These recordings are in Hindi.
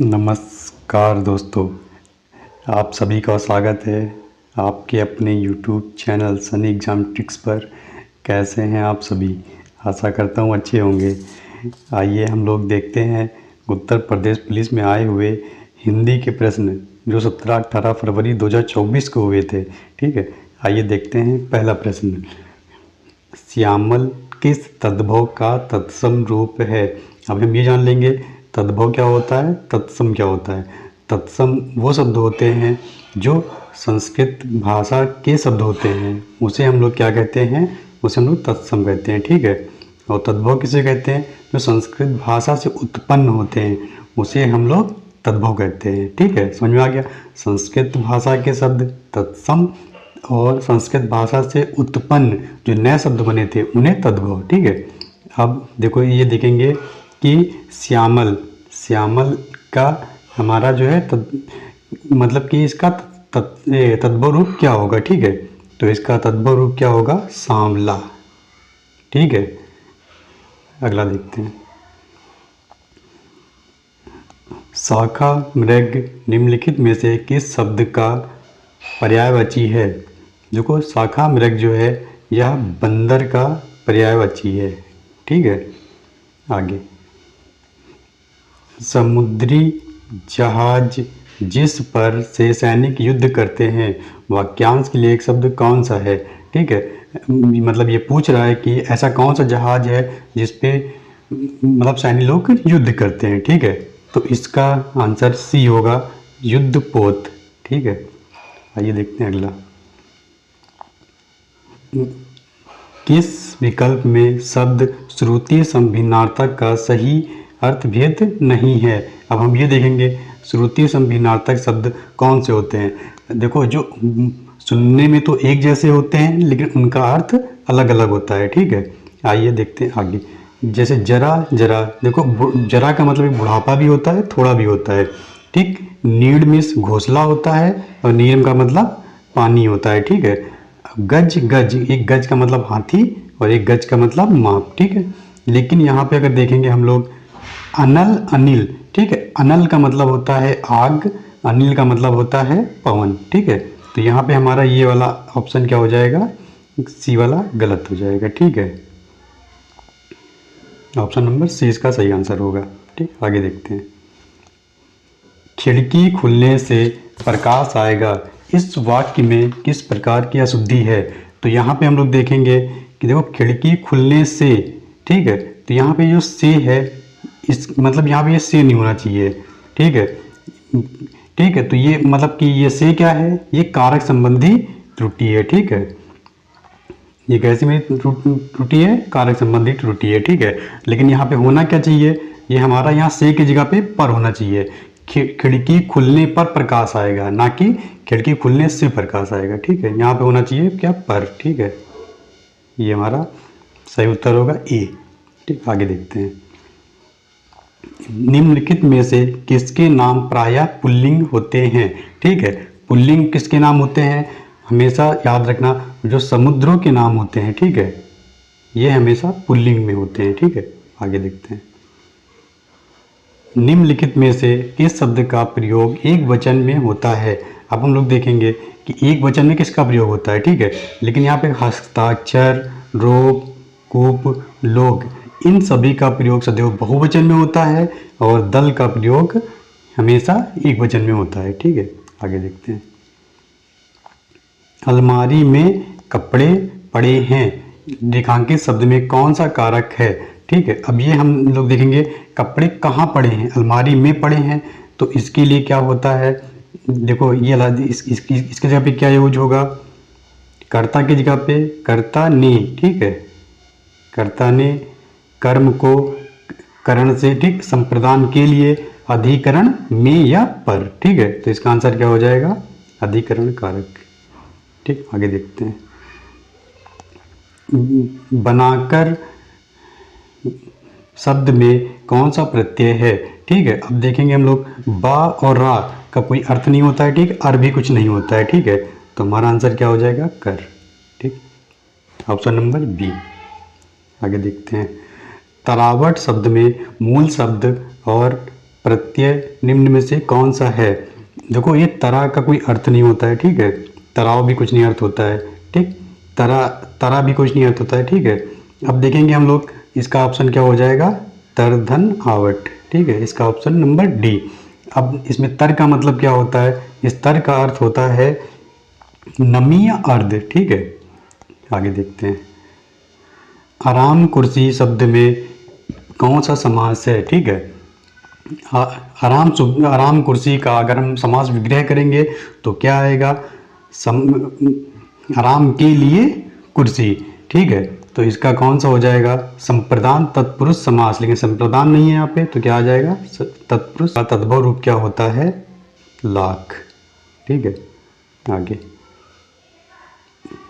नमस्कार दोस्तों, आप सभी का स्वागत है आपके अपने YouTube channel Sunny exam tricks पर। कैसे हैं आप सभी? आशा करता हूँ अच्छे होंगे। आइए हम लोग देखते हैं उत्तर प्रदेश पुलिस में आए हुए हिंदी के प्रश्न जो 17-18 फरवरी 2024 को हुए थे। ठीक है, आइए देखते हैं पहला प्रश्न। श्यामल किस तद्भव का तत्सम रूप है? अब हम ये जान लेंगे तद्भव क्या होता है, तत्सम क्या होता है। तत्सम वो शब्द होते हैं जो संस्कृत भाषा के शब्द होते हैं, उसे हम लोग क्या कहते हैं, उसे हम लोग तत्सम कहते हैं। ठीक है, और तद्भव किसे कहते हैं? जो संस्कृत भाषा से उत्पन्न होते हैं उसे हम लोग तद्भव कहते हैं। ठीक है, समझ में आ गया। संस्कृत भाषा के शब्द तत्सम और संस्कृत भाषा से उत्पन्न जो नए शब्द बने थे उन्हें तद्भव। ठीक है, अब देखो ये देखेंगे कि श्यामल, श्यामल का हमारा जो है मतलब कि इसका तद्भव रूप क्या होगा। ठीक है, तो इसका तद्भव रूप क्या होगा? सांवला। ठीक है, अगला देखते हैं। शाखा मृग निम्नलिखित में से किस शब्द का पर्यायवाची है? देखो शाखा मृग जो है यह बंदर का पर्यायवाची है। ठीक है, आगे। समुद्री जहाज जिस पर से सैनिक युद्ध करते हैं वाक्यांश के लिए एक शब्द कौन सा है? ठीक है, मतलब ये पूछ रहा है कि ऐसा कौन सा जहाज है जिस पे मतलब सैनिक लोग युद्ध करते हैं। ठीक है, तो इसका आंसर सी होगा, युद्धपोत। ठीक है, आइए देखते हैं अगला। किस विकल्प में शब्द श्रुति संभिन्नार्थक का सही अर्थभेद नहीं है? अब हम ये देखेंगे श्रुति संभिन्नार्थक शब्द कौन से होते हैं। देखो जो सुनने में तो एक जैसे होते हैं लेकिन उनका अर्थ अलग अलग होता है। ठीक है, आइए देखते हैं आगे। जैसे जरा जरा, देखो जरा का मतलब बुढ़ापा भी होता है, थोड़ा भी होता है। ठीक, नीड मिस घोंसला होता है और नीरम का मतलब पानी होता है। ठीक है, गज गज, एक गज का मतलब हाथी और एक गज का मतलब माप। ठीक है, लेकिन यहाँ पे अगर देखेंगे हम लोग अनल अनिल। ठीक है, अनल का मतलब होता है आग, अनिल का मतलब होता है पवन। ठीक है, तो यहाँ पे हमारा ये वाला ऑप्शन क्या हो जाएगा? सी वाला गलत हो जाएगा। ठीक है, ऑप्शन नंबर सी इसका सही आंसर होगा। ठीक, आगे देखते हैं। खिड़की खुलने से प्रकाश आएगा, इस वाक्य में किस प्रकार की अशुद्धि है? तो यहाँ पे हम लोग देखेंगे कि देखो खिड़की खुलने से, ठीक है, तो यहाँ पे जो से है इस मतलब यहाँ पे ये से नहीं होना चाहिए। ठीक है, ठीक है, तो ये मतलब कि ये से क्या है? ये कारक संबंधी त्रुटि है। ठीक है, ये कैसी में त्रुटि है? कारक संबंधी त्रुटि है। ठीक है, लेकिन यहाँ पे होना क्या चाहिए? ये हमारा यहाँ से की जगह पे पर होना चाहिए। खिड़की खुलने पर प्रकाश आएगा, ना कि खिड़की खुलने से प्रकाश आएगा। ठीक है, यहाँ पे होना चाहिए क्या? पर। ठीक है, ये हमारा सही उत्तर होगा ए। ठीक, आगे देखते हैं। निम्नलिखित में से किसके नाम प्रायः पुल्लिंग होते हैं? ठीक है, पुल्लिंग किसके नाम होते हैं? हमेशा याद रखना जो समुद्रों के नाम होते हैं, ठीक है, ये हमेशा पुल्लिंग में होते हैं। ठीक है, आगे देखते हैं। निम्नलिखित में से किस शब्द का प्रयोग एक वचन में होता है? अब हम लोग देखेंगे कि एक वचन में किसका प्रयोग होता है। ठीक है, लेकिन यहाँ पे हस्ताक्षर, रोग, कूप, लोग, इन सभी का प्रयोग सदैव बहुवचन में होता है और दल का प्रयोग हमेशा एक वचन में होता है। ठीक है, आगे देखते हैं। अलमारी में कपड़े पड़े हैं, रेखांकित शब्द में कौन सा कारक है? ठीक है, अब ये हम लोग देखेंगे कपड़े कहाँ पड़े हैं? अलमारी में पड़े हैं, तो इसके लिए क्या होता है? देखो ये इसके जगह पे क्या यूज होगा? कर्ता की जगह पे कर्ता ने। ठीक है, कर्ता ने कर्म को करण से, ठीक, संप्रदान के लिए अधिकरण में या पर। ठीक है, तो इसका आंसर क्या हो जाएगा? अधिकरण कारक। ठीक, आगे देखते हैं। बनाकर शब्द में कौन सा प्रत्यय है? ठीक है, अब देखेंगे हम लोग बा और रा का कोई अर्थ नहीं होता है। ठीक, और भी कुछ नहीं होता है। ठीक है, तो हमारा आंसर क्या हो जाएगा? कर। ठीक, ऑप्शन नंबर बी। आगे देखते हैं। तरावट शब्द में मूल शब्द और प्रत्यय निम्न में से कौन सा है। देखो ये तरा का कोई अर्थ नहीं होता है, ठीक है। तराव भी कुछ नहीं अर्थ होता है, ठीक। तरा भी कुछ नहीं अर्थ होता है, ठीक है। अब देखेंगे हम लोग इसका ऑप्शन क्या हो जाएगा, तरधन आवट, ठीक है। इसका ऑप्शन नंबर डी। अब इसमें तर का मतलब क्या होता है, इस तर का अर्थ होता है नमी या अर्ध, ठीक है। आगे देखते हैं। आराम कुर्सी शब्द में कौन सा समास है, ठीक है। आराम कुर्सी का अगर हम समास विग्रह करेंगे तो क्या आएगा, आराम के लिए कुर्सी, ठीक है। तो इसका कौन सा हो जाएगा, संप्रदान तत्पुरुष समास, लेकिन संप्रदान नहीं है यहाँ पे, तो क्या आ जाएगा, तत्पुरुष का तद्भव रूप क्या होता है, लाख, ठीक है। आगे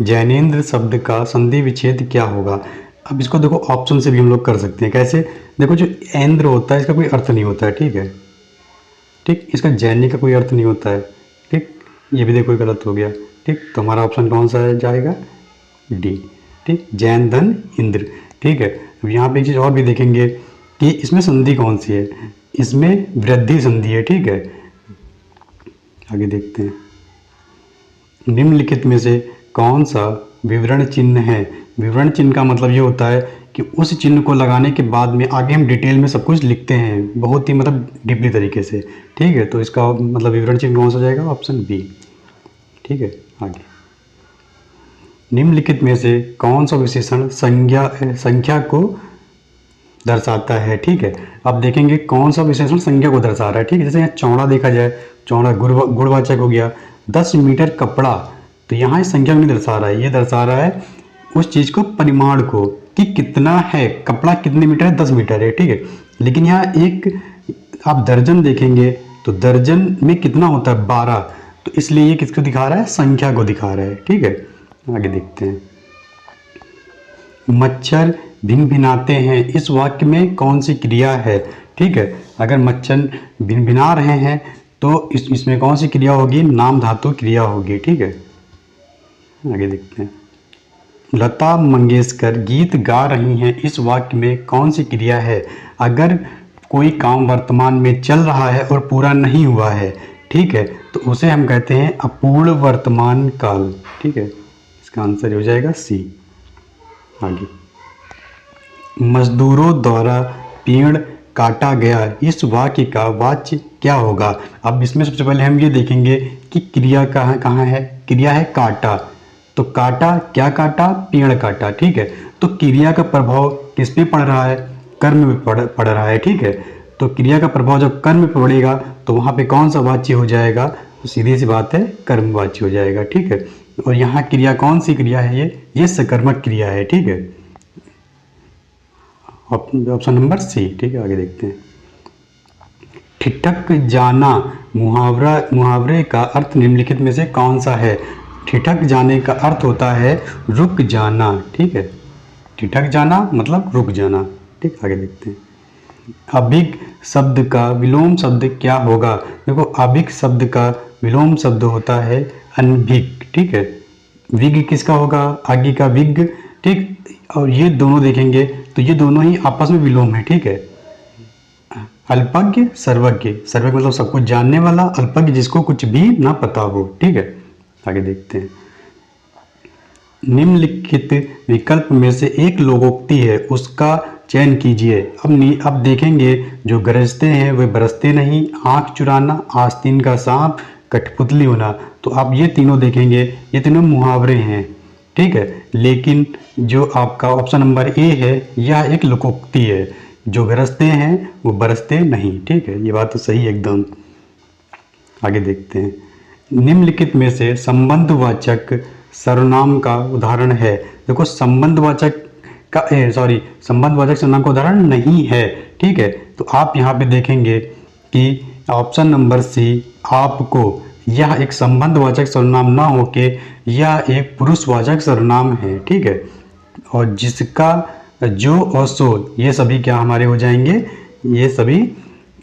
जैनेन्द्र शब्द का संधि विच्छेद क्या होगा। अब इसको देखो ऑप्शन से भी हम लोग कर सकते हैं, कैसे, देखो जो ऐन्द्र होता है इसका कोई अर्थ नहीं होता है, ठीक है, ठीक। इसका जैनी का कोई अर्थ नहीं होता है, ठीक। ये भी देखो गलत हो गया, ठीक। तो हमारा ऑप्शन कौन सा है जाएगा, डी, ठीक। जैन धन इंद्र, ठीक है। अब यहाँ पे एक चीज़ और भी देखेंगे कि इसमें संधि कौन सी है, इसमें वृद्धि संधि है, ठीक है। आगे देखते हैं। निम्नलिखित में से कौन सा विवरण चिन्ह है। विवरण चिन्ह का मतलब ये होता है कि उस चिन्ह को लगाने के बाद में आगे हम डिटेल में सब कुछ लिखते हैं, बहुत ही मतलब डीपली तरीके से, ठीक है। तो इसका मतलब विवरण चिन्ह कौन सा जाएगा, ऑप्शन बी, ठीक है। आगे निम्नलिखित में से कौन सा विशेषण संख्या को दर्शाता है, ठीक है। अब देखेंगे कौन सा विशेषण संख्या को दर्शा रहा है, ठीक है। जैसे यहाँ चौड़ा देखा जाए, चौड़ा गुणवाचक हो गया, 10 मीटर कपड़ा, तो यहाँ इस संख्या को नहीं दर्शा रहा है, ये दर्शा रहा है उस चीज़ को, परिमाण को, कि कितना है कपड़ा, कितने मीटर है, 10 मीटर है, ठीक है। लेकिन यहाँ एक आप दर्जन देखेंगे तो दर्जन में कितना होता है, 12, तो इसलिए ये किसको दिखा रहा है, संख्या को दिखा रहा है, ठीक है। आगे देखते हैं। मच्छर भिनभिनाते हैं, इस वाक्य में कौन सी क्रिया है, ठीक है। अगर मच्छर भिनभिना रहे हैं तो इसमें कौन सी क्रिया होगी, नाम धातु क्रिया होगी, ठीक है। आगे देखते हैं। लता मंगेशकर गीत गा रही हैं, इस वाक्य में कौन सी क्रिया है। अगर कोई काम वर्तमान में चल रहा है और पूरा नहीं हुआ है, ठीक है, तो उसे हम कहते हैं अपूर्ण वर्तमान काल, ठीक है। इसका आंसर हो जाएगा सी। आगे मजदूरों द्वारा पेड़ काटा गया, इस वाक्य का वाच्य क्या होगा। अब इसमें सबसे पहले हम ये देखेंगे कि क्रिया कहाँ है, क्रिया है काटा, तो काटा, क्या काटा, पेड़ काटा, ठीक है। तो क्रिया का प्रभाव किस पे पड़ रहा है, कर्म में पड़ रहा है, ठीक है। तो क्रिया का प्रभाव जब कर्म पे पड़ेगा तो वहाँ पे कौन सा वाच्य हो जाएगा, तो सीधी सी बात है कर्म वाच्य हो जाएगा, ठीक है। और यहाँ क्रिया कौन सी क्रिया है, ये सकर्मक क्रिया है, ठीक है। ऑप्शन नंबर सी, ठीक है। आगे देखते हैं। ठिठक जाना मुहावरे का अर्थ निम्नलिखित में से कौन सा है। ठिठक जाने का अर्थ होता है रुक जाना, ठीक है। ठिठक जाना मतलब रुक जाना, ठीक। आगे देखते हैं। अभिग शब्द का विलोम शब्द क्या होगा। देखो अभिग शब्द का विलोम शब्द होता है अनभिग, ठीक है। विग किसका होगा, आगे का विग, ठीक। और ये दोनों देखेंगे तो ये दोनों ही आपस में विलोम है, ठीक है। अल्पज्ञ सर्वज्ञ, सर्वज्ञ मतलब सब कुछ जानने वाला, अल्पज्ञ जिसको कुछ भी ना पता हो, ठीक है। आगे देखते हैं। निम्नलिखित विकल्प में से एक लोकोक्ति है, उसका चयन कीजिए। अब देखेंगे जो गरजते हैं वे बरसते नहीं, आंख चुराना, आस्तीन का सांप, कठपुतली होना, तो आप ये तीनों देखेंगे, ये तीनों मुहावरे हैं, ठीक है। लेकिन जो आपका ऑप्शन नंबर ए है यह एक लोकोक्ति है, जो गरजते हैं वो बरसते नहीं, ठीक है। ये बात तो सही है एकदम। आगे देखते हैं। निम्नलिखित में से संबंधवाचक सर्वनाम का उदाहरण है। देखो संबंधवाचक सर्वनाम का उदाहरण नहीं है, ठीक है। तो आप यहाँ पे देखेंगे कि ऑप्शन नंबर सी, आपको, यह एक संबंधवाचक सर्वनाम ना होके यह एक पुरुषवाचक सर्वनाम है, ठीक है। और जिसका, जो और सो, ये सभी क्या हमारे हो जाएंगे, ये सभी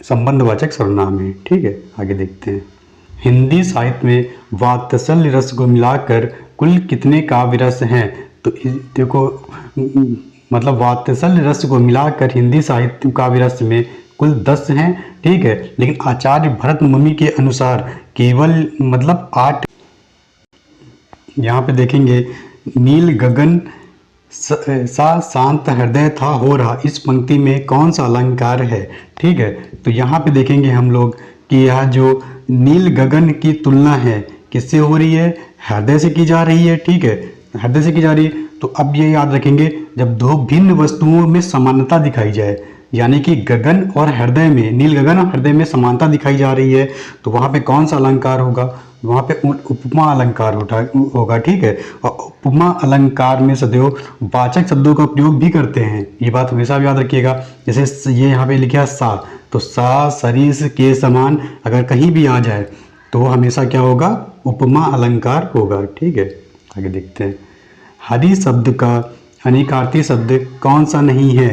संबंधवाचक सर्वनाम है, ठीक है। आगे देखते हैं। हिंदी साहित्य में वात्सल्य रस को मिलाकर कुल कितने काव्य रस हैं। तो देखो मतलब वात्सल्य रस को मिलाकर हिंदी साहित्य काव्य रस में कुल 10 हैं, ठीक है, लेकिन आचार्य भरत मुनि के अनुसार केवल मतलब 8। यहाँ पे देखेंगे, नील गगन सा शांत हृदय था हो रहा, इस पंक्ति में कौन सा अलंकार है? ठीक है, तो यहाँ पे देखेंगे हम लोग कि यह जो नील गगन की तुलना है किससे हो रही है? हृदय से की जा रही है, ठीक है, हृदय से की जा रही है। तो अब ये याद रखेंगे, जब दो भिन्न वस्तुओं में समानता दिखाई जाए, यानी कि गगन और हृदय में, नील गगन और हृदय में समानता दिखाई जा रही है, तो वहाँ पे कौन सा अलंकार होगा? वहाँ पे उपमा अलंकार होगा, ठीक है। और उपमा अलंकार में सदैव वाचक शब्दों का प्रयोग भी करते हैं, ये बात हमेशा याद रखिएगा। जैसे ये यहाँ पे लिखा है सा, तो सा सरिस के समान अगर कहीं भी आ जाए तो वो हमेशा क्या होगा? उपमा अलंकार होगा, ठीक है। आगे देखते हैं, हरि शब्द का अनेकार्थी शब्द कौन सा नहीं है?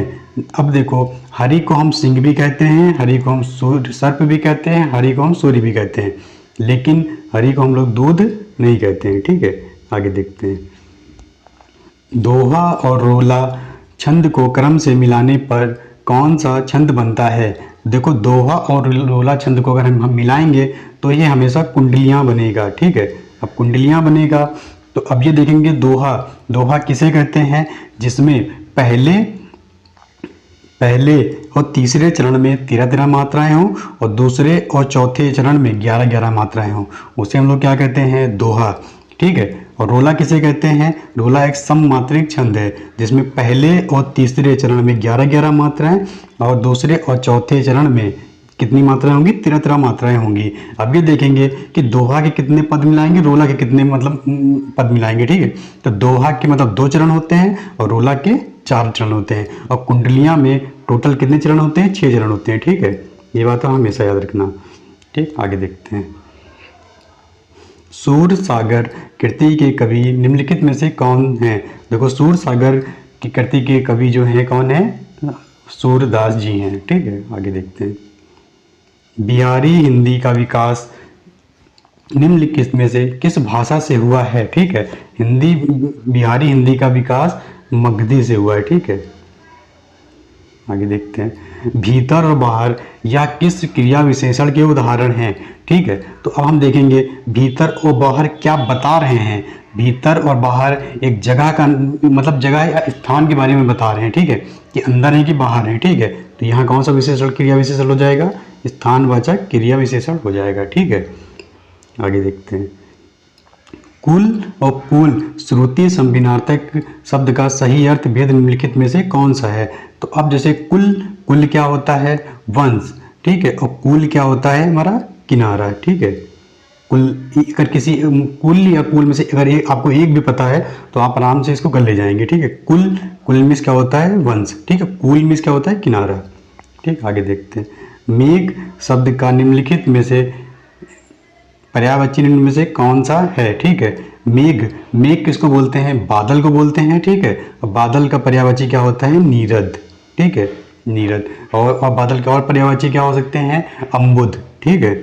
अब देखो, हरि को हम सिंह भी कहते हैं, हरि को हम सर्प भी कहते हैं, हरि को हम सूर्य भी कहते हैं, लेकिन हरि को हम लोग दूध नहीं कहते हैं, ठीक है। आगे देखते हैं, दोहा और रोला छंद को क्रम से मिलाने पर कौन सा छंद बनता है? देखो, दोहा और रोला छंद को अगर हम मिलाएंगे तो ये हमेशा कुंडलियाँ बनेगा, ठीक है। अब कुंडलियाँ बनेगा तो अब ये देखेंगे, दोहा, दोहा किसे कहते हैं? जिसमें पहले और तीसरे चरण में 13-13 मात्राएं हों और दूसरे और चौथे चरण में 11-11 मात्राएं हों, उसे हम लोग क्या कहते हैं? दोहा, ठीक है। और रोला किसे कहते हैं? रोला एक सममात्रिक छंद है जिसमें पहले और तीसरे चरण में 11-11 मात्राएं और दूसरे और चौथे चरण में कितनी मात्राएं होंगी? 13-13 मात्राएं होंगी। अब ये देखेंगे कि दोहा के कितने पद मिलाएंगे, रोला के कितने मतलब पद मिलाएंगे, ठीक है। तो दोहा के मतलब 2 चरण होते हैं और रोला के 4 चरण होते हैं, और कुंडलियां में टोटल कितने चरण होते हैं? 6 चरण होते हैं, ठीक है। ये बात हमेशा याद रखना, ठीक। आगे देखते हैं, सूर सागर कृति के कवि निम्नलिखित में से कौन है? देखो, सूर सागर की कृति के कवि जो हैं कौन है? सूरदास जी हैं, ठीक है। आगे देखते हैं, बिहारी हिंदी का विकास निम्नलिखित में से किस भाषा से हुआ है? ठीक है, बिहारी हिंदी का विकास मगधी से हुआ है, ठीक है। आगे देखते हैं, भीतर और बाहर या किस क्रिया विशेषण के उदाहरण हैं? ठीक है, तो अब हम देखेंगे भीतर और बाहर क्या बता रहे हैं। भीतर और बाहर एक जगह का मतलब जगह या स्थान के बारे में बता रहे हैं, ठीक है, कि अंदर है कि बाहर है, ठीक है। तो यहाँ कौन सा विशेषण क्रिया विशेषण हो जाएगा? स्थानवाचक क्रिया विशेषण हो जाएगा, ठीक है। आगे देखते हैं, कुल और कुल श्रुति संभिनार्थक शब्द का सही अर्थ भेद निम्नलिखित में से कौन सा है? तो अब जैसे कुल क्या होता है? वंश, ठीक है, और कुल क्या होता है? हमारा किनारा, ठीक है। कुल, अगर किसी कुल या कुल में से अगर आपको एक भी पता है तो आप आराम से इसको कर ले जाएंगे, ठीक है। कुल मीन्स क्या होता है? वंश, ठीक है। कुल मीन्स क्या होता है? किनारा, ठीक। आगे देखते हैं, मेघ शब्द का निम्नलिखित में से पर्यायवाची निम्न में से कौन सा है? ठीक है, मेघ किसको बोलते हैं? बादल को बोलते हैं, ठीक है। और बादल का पर्यायवाची क्या होता है? नीरद, ठीक है, नीरद। और बादल के और पर्यायवाची क्या हो सकते हैं? अम्बुद, ठीक है।